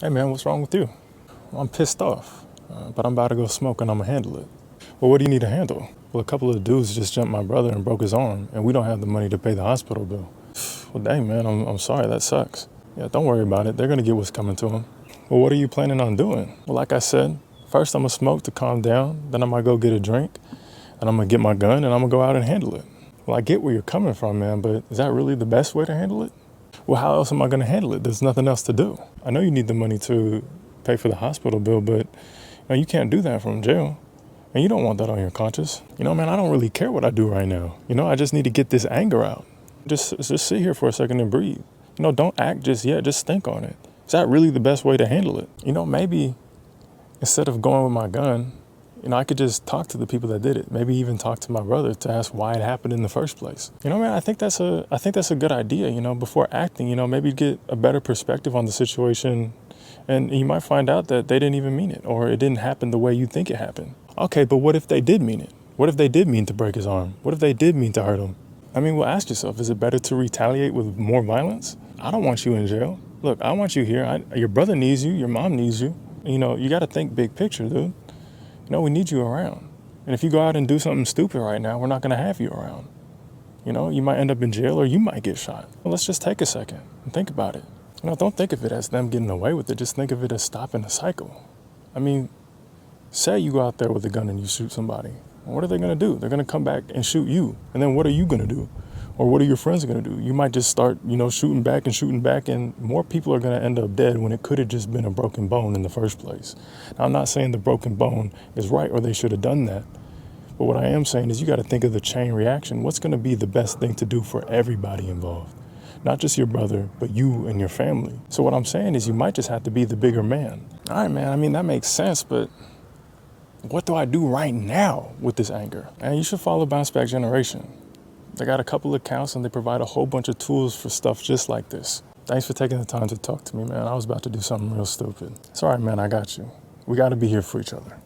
Hey man, what's wrong with you? Well, I'm pissed off, but I'm about to go smoke and I'm gonna handle it. Well, what do you need to handle? Well, a couple of dudes just jumped my brother and broke his arm, and we don't have the money to pay the hospital bill. Well, dang man, I'm sorry, that sucks. Yeah, don't worry about it. They're gonna get what's coming to them. Well, what are you planning on doing? Well, like I said, first I'm gonna smoke to calm down, then I'm gonna go get a drink, and I'm gonna get my gun and I'm gonna go out and handle it. Well, I get where you're coming from, man, but is that really the best way to handle it? Well, how else am I gonna handle it? There's nothing else to do. I know you need the money to pay for the hospital bill, but you can't do that from jail. And you don't want that on your conscience. Man, I don't really care what I do right now. I just need to get this anger out. Just sit here for a second and breathe. Don't act just yet, just think on it. Is that really the best way to handle it? Maybe instead of going with my gun, I could just talk to the people that did it. Maybe even talk to my brother to ask why it happened in the first place. Man, I think that's a good idea. Before acting, maybe get a better perspective on the situation, and you might find out that they didn't even mean it, or it didn't happen the way you think it happened. Okay, but what if they did mean it? What if they did mean to break his arm? What if they did mean to hurt him? Well, ask yourself, is it better to retaliate with more violence? I don't want you in jail. Look, I want you here. Your brother needs you. Your mom needs you. You got to think big picture, dude. We need you around. And if you go out and do something stupid right now, we're not going to have you around. You might end up in jail or you might get shot. Well, let's just take a second and think about it. Don't think of it as them getting away with it. Just think of it as stopping the cycle. Say you go out there with a gun and you shoot somebody. What are they going to do? They're going to come back and shoot you. And then what are you going to do? Or what are your friends going to do? You might just start, shooting back, and more people are going to end up dead when it could have just been a broken bone in the first place. Now, I'm not saying the broken bone is right or they should have done that. But what I am saying is you got to think of the chain reaction. What's going to be the best thing to do for everybody involved? Not just your brother, but you and your family. So what I'm saying is you might just have to be the bigger man. All right, man, that makes sense, but what do I do right now with this anger? And you should follow Bounce Back Generation. They got a couple of accounts and they provide a whole bunch of tools for stuff just like this. Thanks for taking the time to talk to me, man. I was about to do something real stupid. It's all right, man, I got you. We got to be here for each other.